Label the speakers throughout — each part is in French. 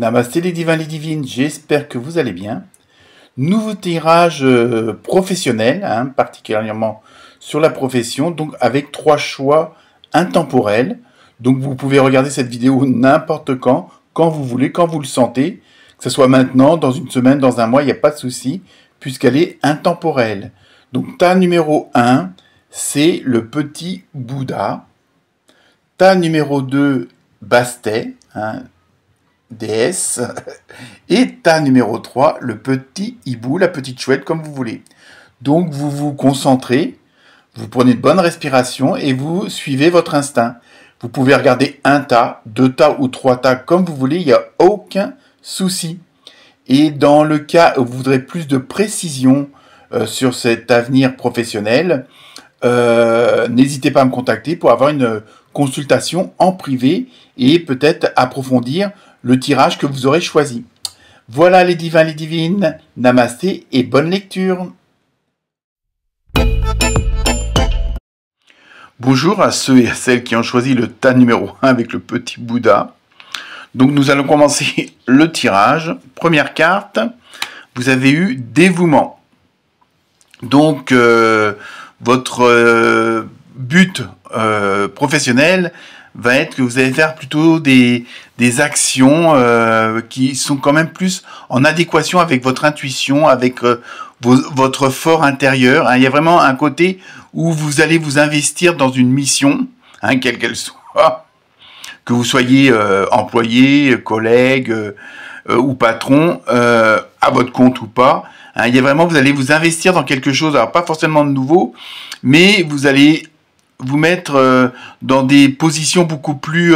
Speaker 1: Namasté les divins, les divines, j'espère que vous allez bien. Nouveau tirage professionnel, particulièrement sur la profession, donc avec 3 choix intemporels. Donc vous pouvez regarder cette vidéo n'importe quand vous voulez, quand vous le sentez, que ce soit maintenant, dans une semaine, dans un mois, il n'y a pas de souci, puisqu'elle est intemporelle. Donc tas numéro 1, c'est le petit Bouddha. Tas numéro 2, Bastet, déesse. Et tas numéro 3, le petit hibou, la petite chouette, comme vous voulez. Donc vous vous concentrez, vous prenez de bonnes respirations et vous suivez votre instinct. Vous pouvez regarder un tas, 2 tas ou 3 tas comme vous voulez, il n'y a aucun souci. Et dans le cas où vous voudrez plus de précision sur cet avenir professionnel, n'hésitez pas à me contacter pour avoir une consultation en privé et peut-être approfondir le tirage que vous aurez choisi. Voilà les divins, les divines, namasté et bonne lecture. Bonjour à ceux et à celles qui ont choisi le tas numéro 1 avec le petit Bouddha. Donc nous allons commencer le tirage. Première carte, vous avez eu dévouement. Donc votre but professionnel va être que vous allez faire plutôt des actions qui sont quand même plus en adéquation avec votre intuition, avec votre fort intérieur. Il y a vraiment un côté où vous allez vous investir dans une mission, quelle qu'elle soit, que vous soyez employé, collègue ou patron, à votre compte ou pas. Il y a vraiment, vous allez vous investir dans quelque chose, alors pas forcément de nouveau, mais vous allez vous mettre dans des positions beaucoup plus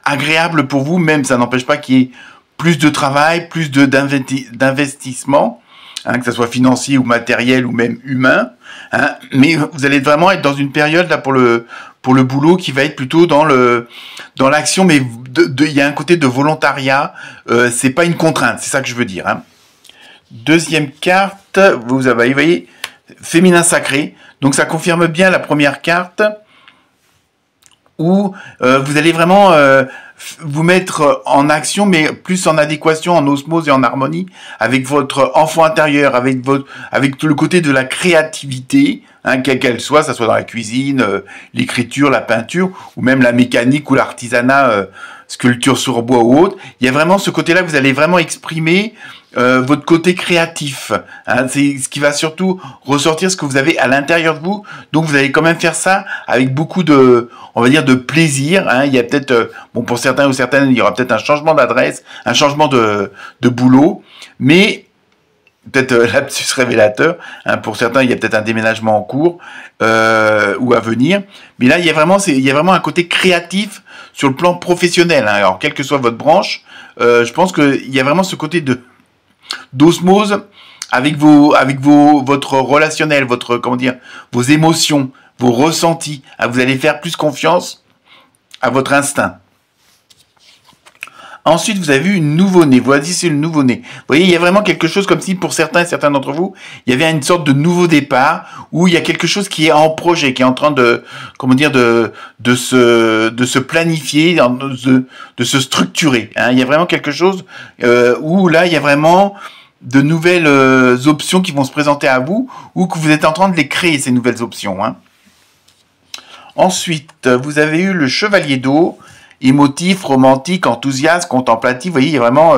Speaker 1: agréables pour vous, même ça n'empêche pas qu'il y ait plus de travail, plus d'investissement, que ce soit financier ou matériel ou même humain, mais vous allez vraiment être dans une période là pour le boulot qui va être plutôt dans l'action, mais il y a un côté de volontariat, c'est pas une contrainte, c'est ça que je veux dire. Deuxième carte, vous voyez, féminin sacré, donc ça confirme bien la première carte, où vous allez vraiment vous mettre en action, mais plus en adéquation, en osmose et en harmonie avec votre enfant intérieur, avec le côté de la créativité, quelle qu'elle soit, ça soit dans la cuisine, l'écriture, la peinture, ou même la mécanique ou l'artisanat, sculpture sur bois ou autre. Il y a vraiment ce côté-là que vous allez vraiment exprimer votre côté créatif. C'est ce qui va surtout ressortir ce que vous avez à l'intérieur de vous. Donc vous allez quand même faire ça avec beaucoup de, on va dire, de plaisir. Il y a peut-être, pour certains ou certaines, il y aura peut-être un changement d'adresse, un changement de boulot, mais peut-être lapsus révélateur. Pour certains, il y a peut-être un déménagement en cours ou à venir. Mais là, il y a vraiment un côté créatif sur le plan professionnel. Alors, quelle que soit votre branche, je pense qu'il y a vraiment ce côté d'osmose avec votre relationnel, vos émotions, vos ressentis. Vous allez faire plus confiance à votre instinct. Ensuite, vous avez eu une nouveau-né. Voici, c'est le nouveau-né. Vous voyez, il y a vraiment quelque chose comme si, pour certains et certains d'entre vous, il y avait une sorte de nouveau départ où il y a quelque chose qui est en projet, qui est en train de se planifier, de se structurer. Il y a vraiment quelque chose où là, il y a vraiment de nouvelles options qui vont se présenter à vous ou que vous êtes en train de les créer, ces nouvelles options. Ensuite, vous avez eu le chevalier d'eau. Émotif, romantique, enthousiaste, contemplatif, vous voyez, il y a vraiment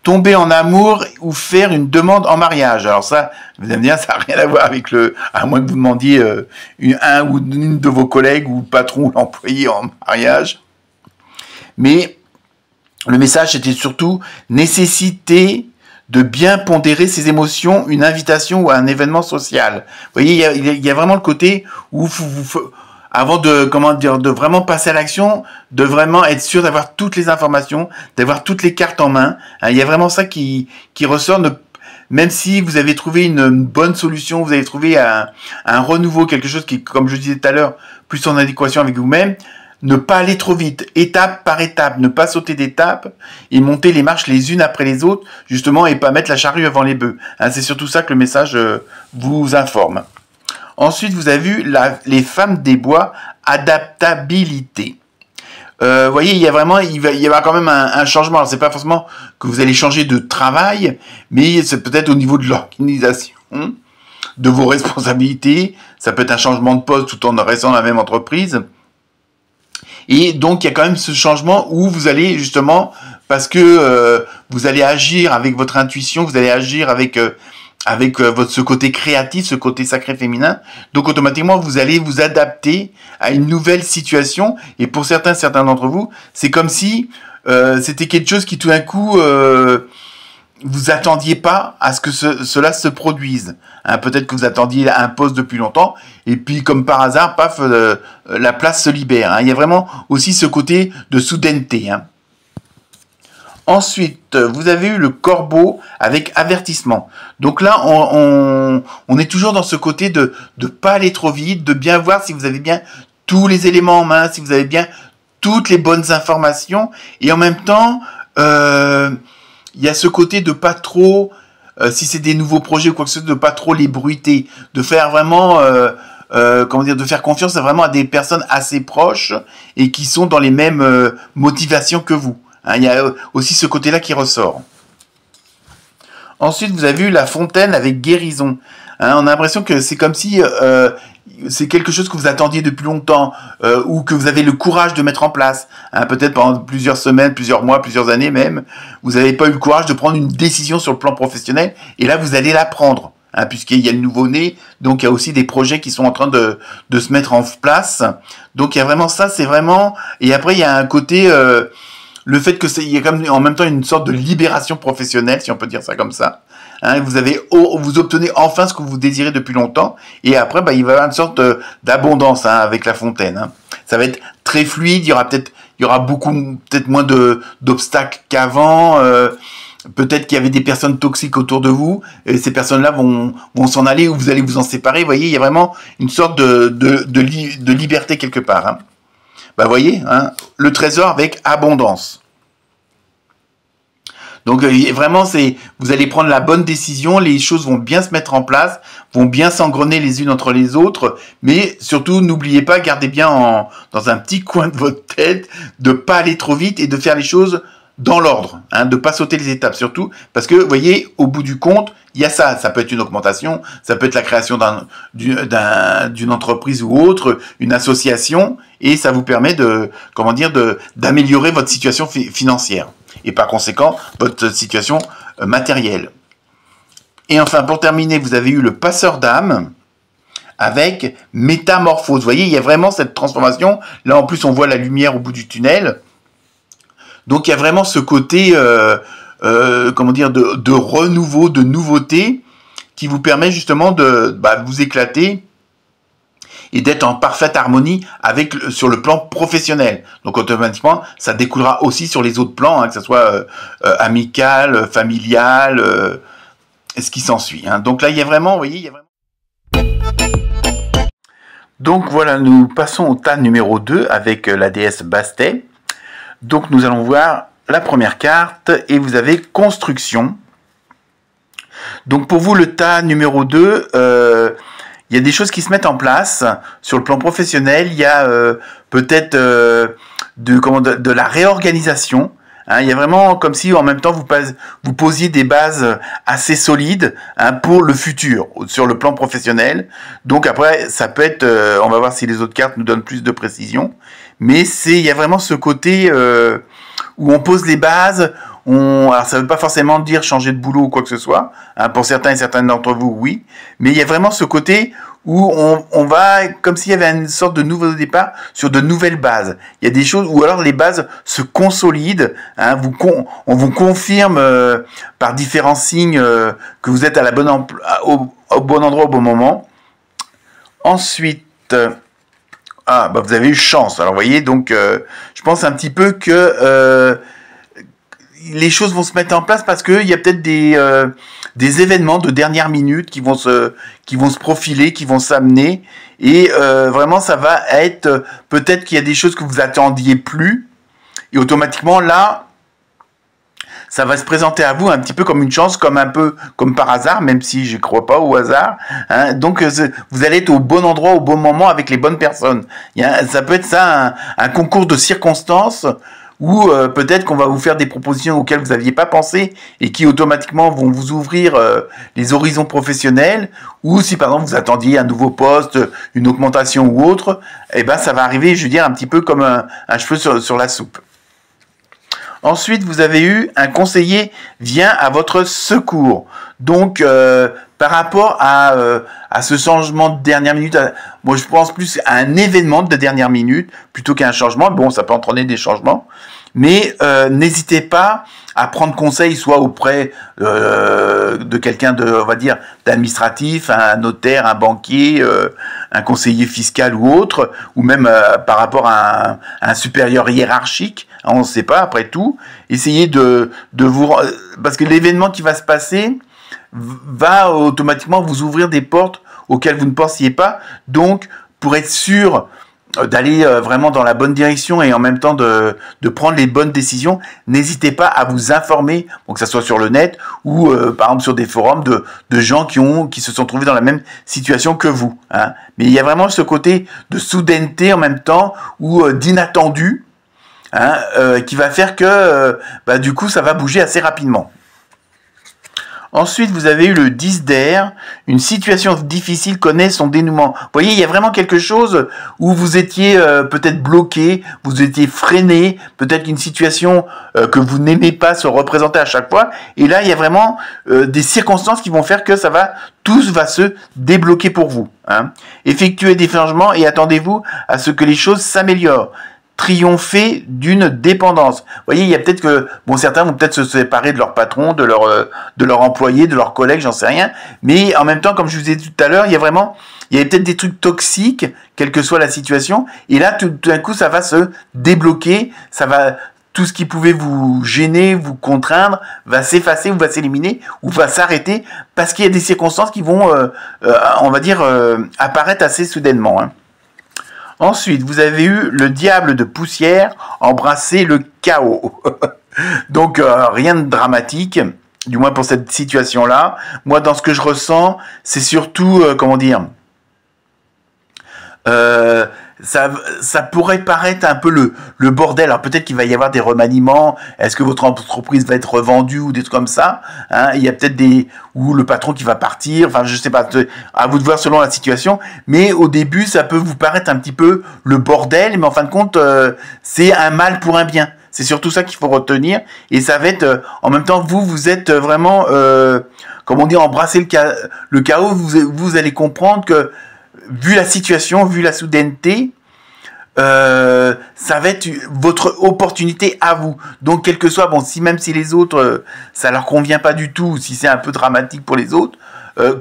Speaker 1: tomber en amour ou faire une demande en mariage. Alors ça, vous allez me dire, ça n'a rien à voir avec à moins que vous demandiez un ou une de vos collègues ou patron ou l'employé en mariage. Mais le message, c'était surtout nécessité de bien pondérer ses émotions, une invitation ou un événement social. Vous voyez, il y a vraiment le côté où avant de vraiment passer à l'action, de vraiment être sûr d'avoir toutes les informations, d'avoir toutes les cartes en main. Il y a vraiment ça qui ressort, même si vous avez trouvé une bonne solution, vous avez trouvé un renouveau, quelque chose qui, comme je disais tout à l'heure, plus en adéquation avec vous-même, ne pas aller trop vite, étape par étape, ne pas sauter d'étape et monter les marches les unes après les autres, justement, et pas mettre la charrue avant les bœufs. C'est surtout ça que le message vous informe. Ensuite, vous avez vu les femmes des bois, adaptabilité. vous voyez, il va y avoir quand même un changement. Alors, c'est pas forcément que vous allez changer de travail, mais c'est peut-être au niveau de l'organisation, de vos responsabilités. Ça peut être un changement de poste tout en restant dans la même entreprise. Et donc, il y a quand même ce changement où vous allez justement, parce que vous allez agir avec votre intuition, vous allez agir avec ce côté créatif, ce côté sacré féminin. Donc, automatiquement, vous allez vous adapter à une nouvelle situation. Et pour certains d'entre vous, c'est comme si c'était quelque chose qui, tout d'un coup, vous attendiez pas à ce que cela se produise. Hein, peut-être que vous attendiez un poste depuis longtemps, et puis comme par hasard, paf, la place se libère. Hein. Il y a vraiment aussi ce côté de soudaineté. Hein. Ensuite, vous avez eu le corbeau avec avertissement. Donc là, on est toujours dans ce côté de pas aller trop vite, de bien voir si vous avez bien tous les éléments en main, si vous avez bien toutes les bonnes informations, et en même temps, il y a ce côté de pas trop, si c'est des nouveaux projets ou quoi que ce soit, de pas trop les bruiter, de faire vraiment, de faire confiance vraiment à des personnes assez proches et qui sont dans les mêmes motivations que vous. Hein, il y a aussi ce côté-là qui ressort. Ensuite, vous avez eu la fontaine avec guérison. Hein, on a l'impression que c'est comme si c'est quelque chose que vous attendiez depuis longtemps ou que vous avez le courage de mettre en place. Hein, peut-être pendant plusieurs semaines, plusieurs mois, plusieurs années même, vous n'avez pas eu le courage de prendre une décision sur le plan professionnel et là, vous allez la prendre. Hein, puisqu'il y a le nouveau-né, donc il y a aussi des projets qui sont en train de se mettre en place. Donc il y a vraiment ça, c'est vraiment... Et après, il y a un côté... le fait que il y a comme en même temps une sorte de libération professionnelle, si on peut dire ça comme ça. Hein, vous obtenez enfin ce que vous désirez depuis longtemps, et après, il va y avoir une sorte d'abondance avec la fontaine. Hein. Ça va être très fluide. Il y aura peut-être moins d'obstacles qu'avant. Peut-être qu'il y avait des personnes toxiques autour de vous, et ces personnes-là vont s'en aller ou vous allez vous en séparer. Vous voyez, il y a vraiment une sorte de liberté quelque part. Hein. Vous voyez, hein, le trésor avec abondance. Donc vraiment, vous allez prendre la bonne décision, les choses vont bien se mettre en place, vont bien s'engrener les unes entre les autres, mais surtout, n'oubliez pas, gardez bien dans un petit coin de votre tête, de pas aller trop vite et de faire les choses dans l'ordre, hein, de pas sauter les étapes surtout, parce que, vous voyez, au bout du compte, il y a ça peut être une augmentation, ça peut être la création d'une entreprise ou autre, une association, et ça vous permet d'améliorer votre situation financière, et par conséquent, votre situation matérielle. Et enfin, pour terminer, vous avez eu le passeur d'âme, avec métamorphose. Vous voyez, il y a vraiment cette transformation, là en plus on voit la lumière au bout du tunnel, donc il y a vraiment ce côté, de renouveau, de nouveauté, qui vous permet justement de vous éclater et d'être en parfaite harmonie sur le plan professionnel. Donc automatiquement, ça découlera aussi sur les autres plans, hein, que ce soit amical, familial, ce qui s'ensuit. Hein. Donc là, il y a vraiment, vous voyez, Donc voilà, nous passons au tas numéro 2 avec la déesse Bastet. Donc nous allons voir la première carte et vous avez construction. Donc pour vous, le tas numéro 2, il y a des choses qui se mettent en place sur le plan professionnel. Il y a peut-être de la réorganisation. Hein, il y a vraiment comme si en même temps vous posiez des bases assez solides, hein, pour le futur sur le plan professionnel. Donc après, ça peut être, on va voir si les autres cartes nous donnent plus de précision. Mais il y a vraiment ce côté où on pose les bases. Alors ça ne veut pas forcément dire changer de boulot ou quoi que ce soit. Hein, pour certains et certaines d'entre vous, oui. Mais il y a vraiment ce côté où on va, comme s'il y avait une sorte de nouveau départ sur de nouvelles bases. Il y a des choses où alors les bases se consolident. Hein, on vous confirme par différents signes que vous êtes à au bon endroit au bon moment. Ensuite... vous avez eu chance. Alors, vous voyez, donc, je pense un petit peu que les choses vont se mettre en place parce qu'il y a peut-être des événements de dernière minute qui vont se profiler, qui vont s'amener. Et vraiment, ça va être... peut-être qu'il y a des choses que vous attendiez plus. Et automatiquement, là, ça va se présenter à vous un petit peu comme une chance, comme un peu comme par hasard, même si je ne crois pas au hasard. Hein. Donc vous allez être au bon endroit, au bon moment, avec les bonnes personnes. Ça peut être ça, un concours de circonstances ou peut-être qu'on va vous faire des propositions auxquelles vous n'aviez pas pensé et qui automatiquement vont vous ouvrir les horizons professionnels, ou si par exemple vous attendiez un nouveau poste, une augmentation ou autre, eh ben ça va arriver, je veux dire, un petit peu comme un cheveu sur la soupe. Ensuite, vous avez eu un conseiller vient à votre secours. Donc, par rapport à ce changement de dernière minute, moi je pense plus à un événement de dernière minute plutôt qu'à un changement. Bon, ça peut entraîner des changements, mais n'hésitez pas à prendre conseil, soit auprès de quelqu'un on va dire, d'administratif, un notaire, un banquier, un conseiller fiscal ou autre, ou même par rapport à un supérieur hiérarchique. On ne sait pas, après tout. Essayez de vous... Parce que l'événement qui va se passer va automatiquement vous ouvrir des portes auxquelles vous ne pensiez pas. Donc, pour être sûr d'aller vraiment dans la bonne direction et en même temps de prendre les bonnes décisions, n'hésitez pas à vous informer, bon, que ce soit sur le net ou par exemple sur des forums de gens qui se sont trouvés dans la même situation que vous. Hein. Mais il y a vraiment ce côté de soudaineté en même temps ou d'inattendu, hein, qui va faire que du coup ça va bouger assez rapidement. Ensuite, vous avez eu le 10 d'air. Une situation difficile connaît son dénouement. Vous voyez, il y a vraiment quelque chose où vous étiez peut-être bloqué, vous étiez freiné, peut-être qu'une situation que vous n'aimez pas se représenter à chaque fois. Et là, il y a vraiment des circonstances qui vont faire que tout va se débloquer pour vous. Hein. Effectuez des changements et attendez-vous à ce que les choses s'améliorent. Triompher d'une dépendance. Vous voyez, il y a peut-être que, bon, certains vont peut-être se séparer de leur patron, de leur employé, de leurs collègues, j'en sais rien. Mais en même temps, comme je vous ai dit tout à l'heure, il y avait peut-être des trucs toxiques, quelle que soit la situation. Et là, tout d'un coup, ça va se débloquer. Tout ce qui pouvait vous gêner, vous contraindre, va s'effacer ou va s'éliminer ou va s'arrêter parce qu'il y a des circonstances qui vont, on va dire, apparaître assez soudainement. Hein. Ensuite, vous avez eu le diable de poussière embrasser le chaos. Donc, rien de dramatique, du moins pour cette situation-là. Moi, dans ce que je ressens, c'est surtout, ça pourrait paraître un peu le bordel. Alors peut-être qu'il va y avoir des remaniements. Est-ce que votre entreprise va être revendue ou des trucs comme ça, hein. Il y a peut-être ou le patron qui va partir. Enfin, je sais pas. À vous de voir selon la situation. Mais au début, ça peut vous paraître un petit peu le bordel. Mais en fin de compte, c'est un mal pour un bien. C'est surtout ça qu'il faut retenir. Et ça va être, en même temps, vous êtes vraiment, embrasser le chaos. Vous allez comprendre que vu la situation, vu la soudaineté, ça va être votre opportunité à vous. Donc, quel que soit, même si les autres, ça leur convient pas du tout, si c'est un peu dramatique pour les autres,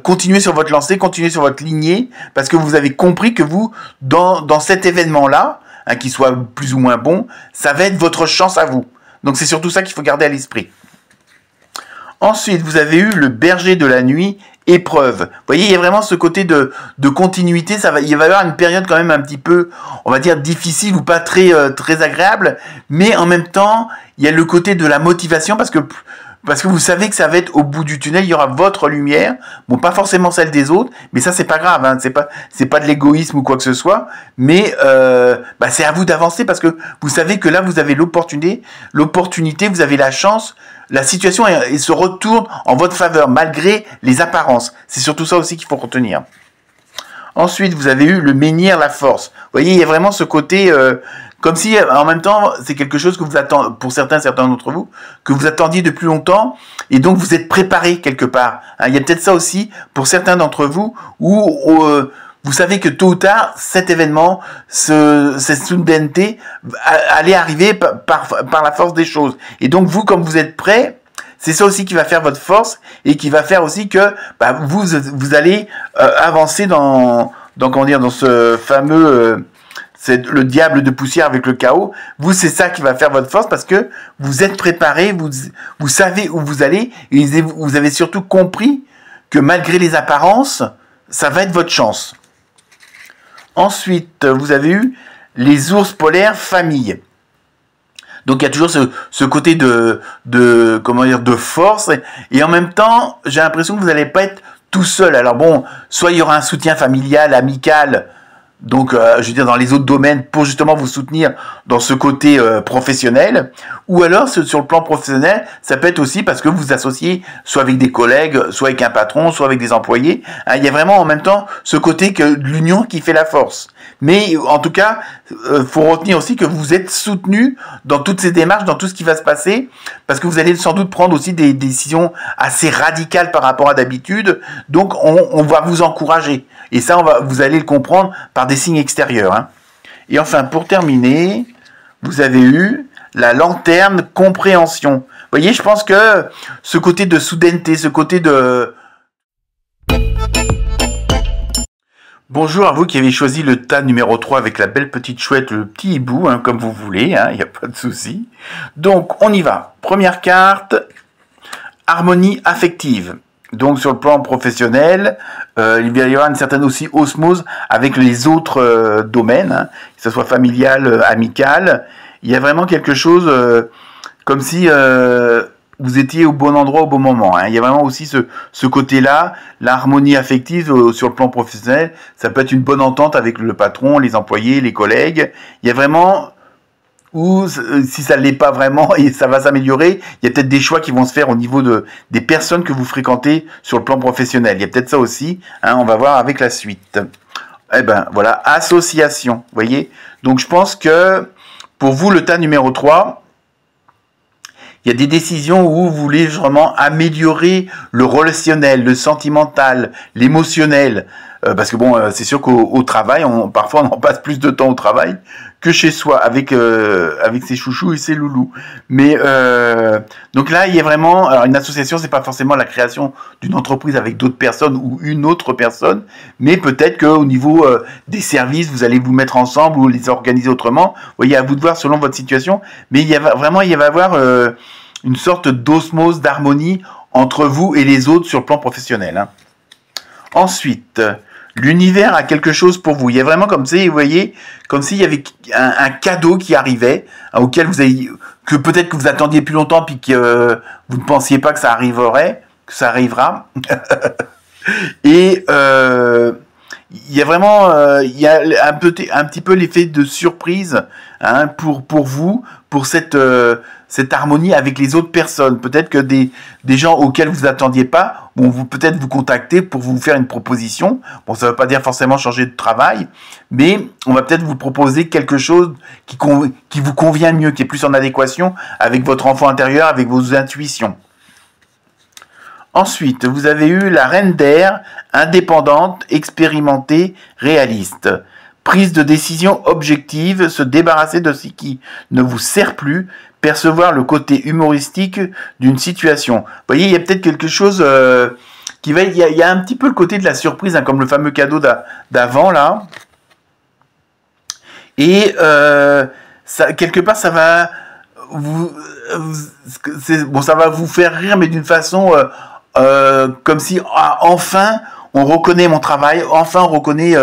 Speaker 1: continuez sur votre lancée, continuez sur votre lignée, parce que vous avez compris que vous, dans cet événement-là, hein, qu'il soit plus ou moins bon, ça va être votre chance à vous. Donc, c'est surtout ça qu'il faut garder à l'esprit. Ensuite, vous avez eu le berger de la nuit, épreuve. Vous voyez, il y a vraiment ce côté de continuité. Il va y avoir une période quand même un petit peu, on va dire, difficile ou pas très agréable, mais en même temps, il y a le côté de la motivation parce que vous savez que ça va être au bout du tunnel, il y aura votre lumière, bon, pas forcément celle des autres, mais ça c'est pas grave, hein, c'est pas de l'égoïsme ou quoi que ce soit, mais c'est à vous d'avancer parce que vous savez que là vous avez l'opportunité, vous avez la chance. La situation se retourne en votre faveur, malgré les apparences. C'est surtout ça aussi qu'il faut retenir. Ensuite, vous avez eu le menhir, la force. Vous voyez, il y a vraiment ce côté, comme si, en même temps, c'est quelque chose que vous attendez, pour certains d'entre vous, que vous attendiez depuis longtemps, et donc vous êtes préparé quelque part. Hein, il y a peut-être ça aussi, pour certains d'entre vous, où vous savez que tôt ou tard, cet événement, cette soudaineté, allait arriver par la force des choses. Et donc vous, comme vous êtes prêts, c'est ça aussi qui va faire votre force et qui va faire aussi que vous allez avancer dans ce fameux c'est le diable de poussière avec le chaos. Vous, c'est ça qui va faire votre force parce que vous êtes préparé, vous savez où vous allez et vous avez surtout compris que malgré les apparences, ça va être votre chance. Ensuite, vous avez eu les ours polaires famille. Donc il y a toujours ce côté comment dire, de force, et en même temps, j'ai l'impression que vous n'allez pas être tout seul. Alors bon, soit il y aura un soutien familial, amical, donc je veux dire dans les autres domaines pour justement vous soutenir dans ce côté professionnel, ou alors sur le plan professionnel, ça peut être aussi parce que vous vous associez soit avec des collègues, soit avec un patron, soit avec des employés. Hein, il y a vraiment en même temps ce côté que l'union qui fait la force. Mais en tout cas, faut retenir aussi que vous êtes soutenu dans toutes ces démarches, dans tout ce qui va se passer, parce que vous allez sans doute prendre aussi des décisions assez radicales par rapport à d'habitude. Donc on va vous encourager. Et ça, vous allez le comprendre par des signes extérieurs. Hein. Et enfin, pour terminer, vous avez eu la lanterne compréhension. Vous voyez, je pense que ce côté de soudaineté, ce côté de... Bonjour à vous qui avez choisi le tas numéro 3 avec la belle petite chouette, le petit hibou, hein, comme vous voulez, hein, il n'y a pas de souci. Donc, on y va. Première carte, harmonie affective. Donc sur le plan professionnel, il va y avoir une certaine aussi osmose avec les autres domaines, hein, que ce soit familial, amical. Il y a vraiment quelque chose comme si vous étiez au bon endroit au bon moment. Hein. Il y a vraiment aussi ce côté-là, l'harmonie affective sur le plan professionnel. Ça peut être une bonne entente avec le patron, les employés, les collègues. Il y a vraiment... ou si ça ne l'est pas vraiment et ça va s'améliorer, il y a peut-être des choix qui vont se faire au niveau des personnes que vous fréquentez sur le plan professionnel. Il y a peut-être ça aussi, hein, on va voir avec la suite. Eh ben voilà, association, vous voyez. Donc je pense que pour vous, le tas numéro 3, il y a des décisions où vous voulez vraiment améliorer le relationnel, le sentimental, l'émotionnel. Parce que bon, c'est sûr qu'au travail, parfois on en passe plus de temps au travail que chez soi avec ses chouchous et ses loulous. Mais donc là, il y a vraiment, alors une association, c'est pas forcément la création d'une entreprise avec d'autres personnes ou une autre personne, mais peut-être qu'au niveau des services, vous allez vous mettre ensemble ou les organiser autrement. Vous voyez, à vous de voir selon votre situation. Mais il va y avoir une sorte d'osmose, d'harmonie entre vous et les autres sur le plan professionnel. Hein. Ensuite, l'univers a quelque chose pour vous. Il y a vraiment comme ça, vous voyez, comme s'il y avait un cadeau qui arrivait, hein, auquel que peut-être que vous attendiez plus longtemps, puis que vous ne pensiez pas que ça arriverait, que ça arrivera. Et il y a vraiment, il y a un petit peu l'effet de surprise, hein, pour vous, pour cette harmonie avec les autres personnes. Peut-être que des gens auxquels vous attendiez pas vont peut-être vous contacter pour vous faire une proposition. Bon, ça ne veut pas dire forcément changer de travail, mais on va peut-être vous proposer quelque chose qui vous convient mieux, qui est plus en adéquation avec votre enfant intérieur, avec vos intuitions. Ensuite, vous avez eu la reine d'air, indépendante, expérimentée, réaliste. Prise de décision objective, se débarrasser de ce qui ne vous sert plus, percevoir le côté humoristique d'une situation. Vous voyez, il y a peut-être quelque chose il y a un petit peu le côté de la surprise, hein, comme le fameux cadeau d'avant, là. Et ça, quelque part, ça va ça va vous faire rire, mais d'une façon comme si enfin on reconnaît mon travail, enfin on reconnaît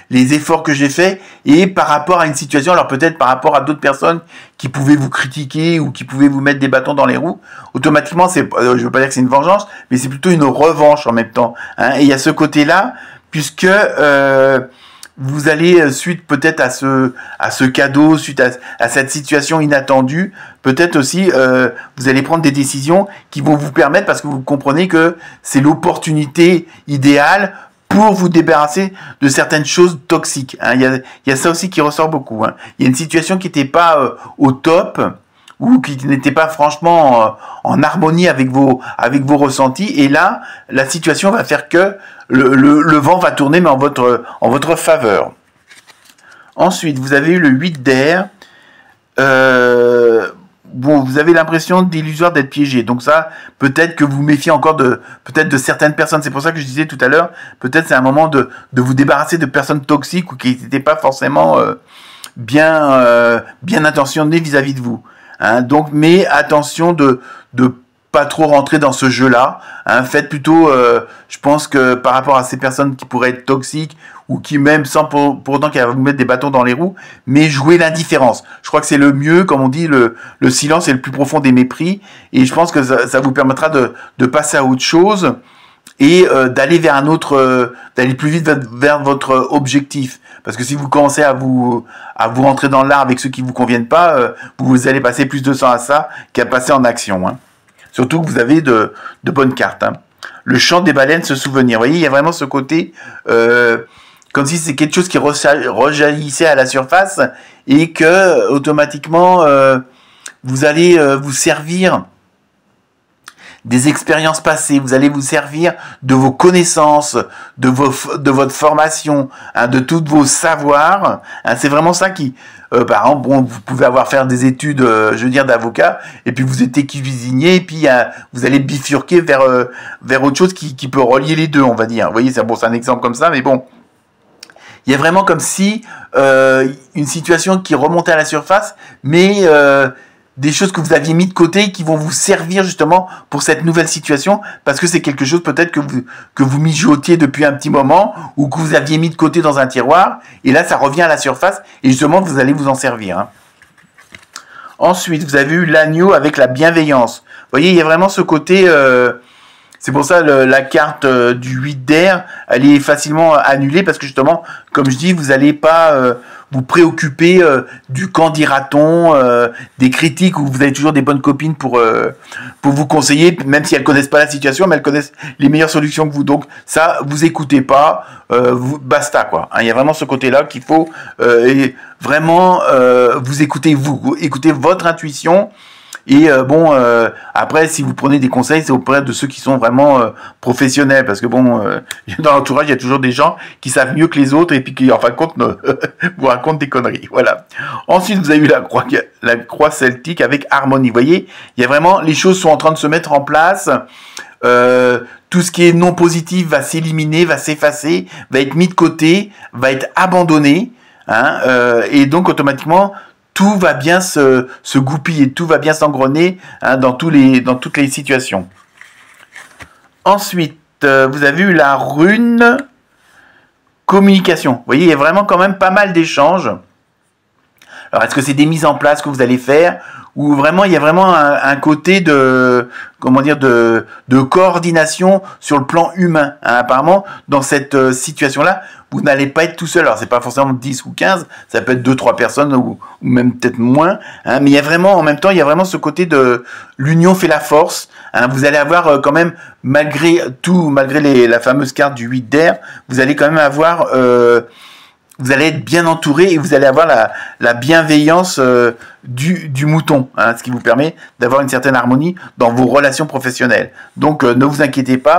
Speaker 1: les efforts que j'ai faits, et par rapport à une situation, alors peut-être par rapport à d'autres personnes qui pouvaient vous critiquer ou qui pouvaient vous mettre des bâtons dans les roues, automatiquement, je veux pas dire que c'est une vengeance, mais c'est plutôt une revanche en même temps. Hein, et il y a ce côté-là, puisque vous allez, suite peut-être à ce cadeau, suite à cette situation inattendue, peut-être aussi vous allez prendre des décisions qui vont vous permettre, parce que vous comprenez que c'est l'opportunité idéale pour vous débarrasser de certaines choses toxiques. Hein. Il y a ça aussi qui ressort beaucoup. Hein. Il y a une situation qui n'était pas au top, ou qui n'était pas franchement en harmonie avec vos ressentis, et là, la situation va faire que le vent va tourner, mais en votre faveur. Ensuite, vous avez eu le 8 d'air. Bon, vous avez l'impression d'illusoire d'être piégé. Donc ça, peut-être que vous méfiez encore peut-être de certaines personnes. C'est pour ça que je disais tout à l'heure, peut-être c'est un moment de vous débarrasser de personnes toxiques ou qui n'étaient pas forcément bien intentionnées vis-à-vis de vous. Hein, donc, mais attention de pas trop rentrer dans ce jeu-là. Hein. Faites plutôt, je pense que par rapport à ces personnes qui pourraient être toxiques ou qui même sans pour autant qu'elles vont vous mettre des bâtons dans les roues, mais jouer l'indifférence. Je crois que c'est le mieux, comme on dit, le silence est le plus profond des mépris. Et je pense que ça vous permettra de passer à autre chose et d'aller vers un autre, d'aller plus vite vers votre objectif. Parce que si vous commencez à vous rentrer dans l'art avec ceux qui vous conviennent pas, vous allez passer plus de temps à ça qu'à passer en action. Hein. Surtout que vous avez de bonnes cartes. Hein. Le chant des baleines, se souvenir. Vous voyez, il y a vraiment ce côté, comme si c'est quelque chose qui rejaillissait à la surface et que automatiquement vous allez vous servir des expériences passées, vous allez vous servir de vos connaissances, de votre formation, hein, de tous vos savoirs. Hein, c'est vraiment ça qui, par exemple, bon, vous pouvez faire des études, je veux dire, d'avocat, et puis vous êtes cuisinier, et puis vous allez bifurquer vers autre chose qui peut relier les deux, on va dire. Vous voyez, c'est un exemple comme ça, mais bon. Il y a vraiment comme si une situation qui remontait à la surface, mais des choses que vous aviez mis de côté qui vont vous servir justement pour cette nouvelle situation, parce que c'est quelque chose peut-être que vous mijotiez depuis un petit moment ou que vous aviez mis de côté dans un tiroir, et là ça revient à la surface et justement vous allez vous en servir. Hein. Ensuite, vous avez eu l'agneau avec la bienveillance. Vous voyez, il y a vraiment ce côté... c'est pour ça la carte du 8 d'air, elle est facilement annulée parce que justement, comme je dis, vous n'allez pas vous préoccuper du qu'en dira-t-on, des critiques où vous avez toujours des bonnes copines pour vous conseiller, même si elles connaissent pas la situation, mais elles connaissent les meilleures solutions que vous. Donc ça, vous écoutez pas, basta quoi. Hein, il y a vraiment ce côté-là qu'il faut vraiment vous écoutez votre intuition. Et après, si vous prenez des conseils, c'est auprès de ceux qui sont vraiment professionnels, parce que dans l'entourage, il y a toujours des gens qui savent mieux que les autres et puis qui, en fin de compte, vous racontent des conneries. Voilà. Ensuite, vous avez eu la croix celtique avec harmonie. Vous voyez, il y a vraiment, les choses sont en train de se mettre en place. Tout ce qui est non positif va s'éliminer, va s'effacer, va être mis de côté, va être abandonné. Hein, et donc, automatiquement, tout va bien se goupiller, tout va bien s'engrener hein, dans toutes les situations. Ensuite, vous avez eu la rune communication. Vous voyez, il y a vraiment quand même pas mal d'échanges. Alors, est-ce que c'est des mises en place que vous allez faire ou vraiment il y a vraiment un côté de coordination sur le plan humain. Hein. Apparemment, dans cette situation-là, vous n'allez pas être tout seul. Alors, c'est pas forcément 10 ou 15, ça peut être 2-3 personnes ou même peut-être moins. Hein. Mais il y a vraiment, en même temps, il y a vraiment ce côté de l'union fait la force. Hein. Vous allez avoir quand même, malgré la fameuse carte du 8 d'air, vous allez quand même avoir... vous allez être bien entouré et vous allez avoir la bienveillance du mouton, hein, ce qui vous permet d'avoir une certaine harmonie dans vos relations professionnelles. Donc, ne vous inquiétez pas.